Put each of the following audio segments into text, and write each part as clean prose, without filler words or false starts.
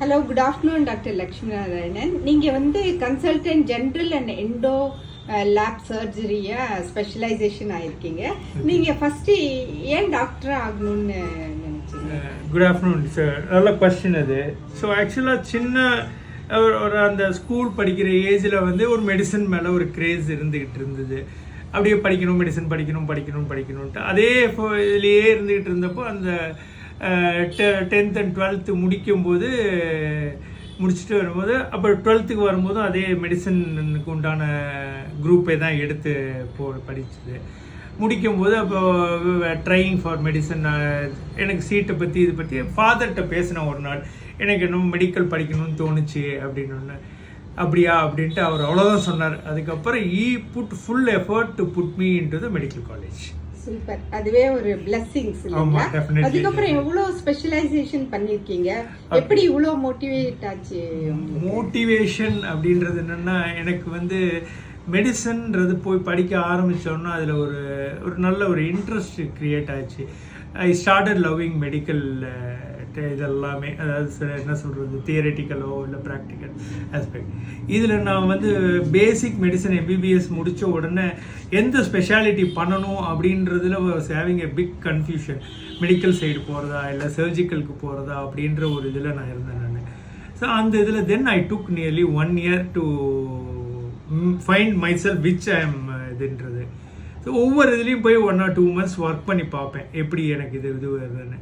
Hello, good afternoon, Dr. Lakshmi Narayanan. நீங்கள் வந்து consultant general and endo lap சர்ஜரியா specialisation ஆயிருக்கீங்க. நீங்கள் ஃபஸ்ட்டு ஏன் டாக்டர் ஆகணும்னு நினச்சிங்க? Good afternoon sir. நல்ல கொஸ்டின் அது. ஸோ ஆக்சுவலாக சின்ன ஒரு அந்த ஸ்கூல் படிக்கிற ஏஜில் வந்து ஒரு மெடிசன் மேலே ஒரு கிரேஸ் இருந்துக்கிட்டு இருந்தது. அப்படியே படிக்கணும், மெடிசன் படிக்கணும்ட்டு அதே இப்போ இதுலேயே இருந்துக்கிட்டு இருந்தப்போ அந்த 10th and 12th முடிக்கும்போது முடிச்சுட்டு வரும்போது அப்போ 12th வரும்போது அதே மெடிசனுக்கு உண்டான குரூப்பே தான் எடுத்து படித்தது. முடிக்கும்போது அப்போ ட்ரையிங் ஃபார் மெடிசன் எனக்கு சீட்டை பற்றி இது பற்றி ஃபாதர்கிட்ட பேசினேன் ஒரு நாள். எனக்கு இன்னும் மெடிக்கல் படிக்கணும்னு தோணுச்சு அப்படின்னு ஒன்று. அப்படியா அப்படின்ட்டு அவர் அவ்வளோதான் சொன்னார். அதுக்கப்புறம் put full effort to put me into the medical college. Super, அதுவே ஒரு பிளெஸிங்ஸ் இல்லைங்களா? அதுக்கப்புறம் எவ்வளோ ஸ்பெஷலைசேஷன் பண்ணியிருக்கீங்க, எப்படி இவ்வளோ மோட்டிவேட் ஆச்சு? மோட்டிவேஷன் அப்படின்றது என்னென்னா, எனக்கு வந்து மெடிசன்றது போய் படிக்க ஆரம்பித்தோன்னா அதில் ஒரு நல்ல ஒரு இன்ட்ரெஸ்ட் க்ரியேட் ஆச்சு. ஐ ஸ்டார்டட் லவ்விங் மெடிக்கல் இதெல்லாமே, அதாவது என்ன சொல்கிறது, தியரட்டிக்கலோ இல்லை ப்ராக்டிக்கல் ஆஸ்பெக்ட். இதில் நான் வந்து பேசிக் மெடிசன் எம்பிபிஎஸ் முடித்த உடனே எந்த ஸ்பெஷாலிட்டி பண்ணணும் அப்படின்றதுல having a big confusion. Medical side போகிறதா இல்லை சர்ஜிக்கலுக்கு போகிறதா அப்படின்ற ஒரு இதில் நான் இருந்தேன் நான். ஸோ அந்த இதில் then I took nearly 1 year to find myself which I am இதுன்றது. ஸோ ஒவ்வொரு இதுலேயும் போய் 1 or 2 months ஒர்க் பண்ணி பார்ப்பேன் எப்படி எனக்கு இது வருதுன்னு.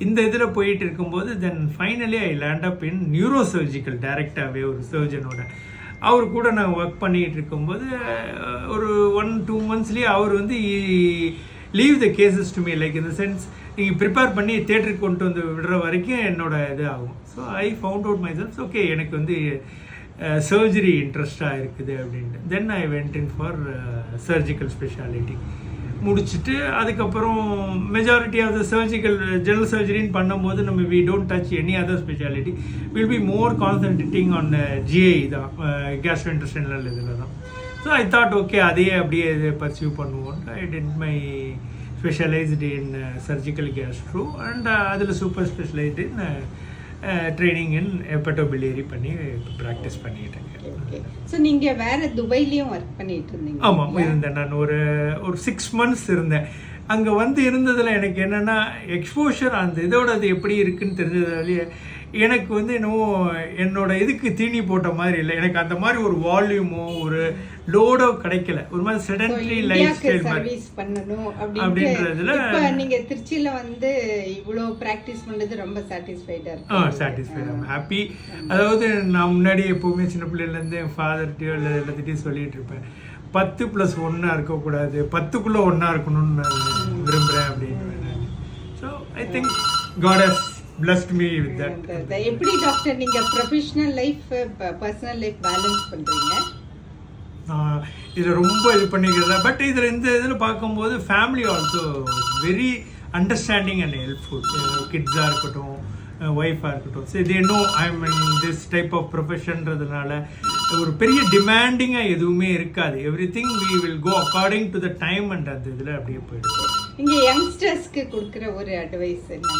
இந்த இதில் போயிட்டு இருக்கும்போது then finally I land up in neuro surgical டைரெக்டாகவே ஒரு சர்ஜனோட. அவர் கூட நான் ஒர்க் பண்ணிகிட்டு இருக்கும்போது ஒரு 1-2 monthsலேயே அவர் வந்து leave the cases to me, like இந்த சென்ஸ் நீங்கள் ப்ரிப்பேர் பண்ணி தேட்டருக்கு கொண்டு வந்து விடுற வரைக்கும் என்னோட இது ஆகும். So I found out myself, okay எனக்கு வந்து சர்ஜரி இன்ட்ரெஸ்டாக இருக்குது அப்படின்ட்டு. Then I went in for surgical speciality முடிச்சுட்டு அதுக்கப்புறம் majority of the surgical general சர்ஜரின்னு பண்ணும்போது நம்ம we don't touch any other speciality, will be more concentrating on GI தான், கேஸ்ட்ரோஇன்டெஸ்டைனல் இதில் தான். ஸோ ஐ தாட் ஓகே அதையே அப்படியே இதை பர்சியூ பண்ணுவோம். I did my specialised in surgical gastro and அதில் super specialised in training in hepatobiliary பண்ணி practice பண்ணிட்டு இருக்கேன். ஸோ நீங்கள் வேறு துபாய்லேயும் ஒர்க் பண்ணிட்டு இருந்தீங்க? ஆமாம் இருந்தேன். நான் ஒரு 6 months இருந்தேன். அங்கே வந்து இருந்ததில் எனக்கு என்னென்னா எக்ஸ்போஷர் அந்த இதோட அது எப்படி இருக்குன்னு தெரிஞ்சதாலேயே எனக்கு வந்து என்னவோ என்னோட இதுக்கு தீனி போட்ட மாதிரி இல்லை. எனக்கு அந்த மாதிரி ஒரு வால்யூமோ ஒரு லோடோ கிடைக்கல. ஒரு மாதிரி செடன்ட்ரி லைஃப் ஸ்டைல் மாதிரி பண்ணணும் அப்படின்றதுல நீங்கள் திருச்சியில் வந்து இவ்வளோ ப்ராக்டிஸ் பண்ணுறது ரொம்ப சாட்டிஸ்ஃபைடாக இருக்கு. Satisfied, happy. அதாவது நான் முன்னாடி எப்போவுமே சின்ன பிள்ளைலேருந்து என் ஃபாதர்கிட்டயோ இல்லை எல்லாத்திட்டையும் சொல்லிட்டு இருப்பேன், 10+1 இருக்கக்கூடாது, 10க்குள்ளே 1 இருக்கணும்னு நான் விரும்புகிறேன் அப்படின்னு. So I think God has blessed me with that. எப்படி டாக்டர் நீங்க professional life personal life balance பண்றீங்க? இதில் ரொம்ப இது பண்ணிக்கிறதா. பட் இதில் இந்த இதில் பார்க்கும்போது family also very understanding and helpful. கிட்ஸாக இருக்கட்டும், ஒய்ஃபாக இருக்கட்டும், சரி they know I am in this type of ப்ரொஃபஷன்றதுனால ஒரு பெரிய டிமாண்டிங்காக எதுவுமே இருக்காது. Everything we will go according to the time and அந்த இதில் அப்படியே போயிடுவோம். இங்கே யங்ஸ்டர்ஸ்க்கு கொடுக்குற ஒரு அட்வைஸ் என்ன?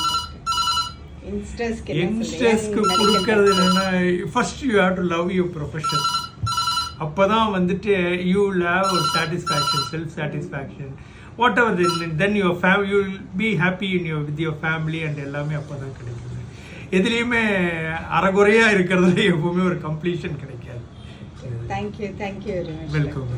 யங்ஸ்டர்ஸ்க்கு கொடுக்கறது என்னன்னா, first you have to love your profession. அப்போ தான் வந்துட்டு யூ வில் ஹேவ் ஒரு satisfaction, self satisfaction, what ever then your you will be happy in with your family and எல்லாமே அப்போ தான் கிடைக்குது. எதுலேயுமே அறகுறையாக இருக்கிறதுல எப்பவுமே ஒரு கம்ப்ளீஷன் கிடைக்காது. Thank you very much. வெல்கம்.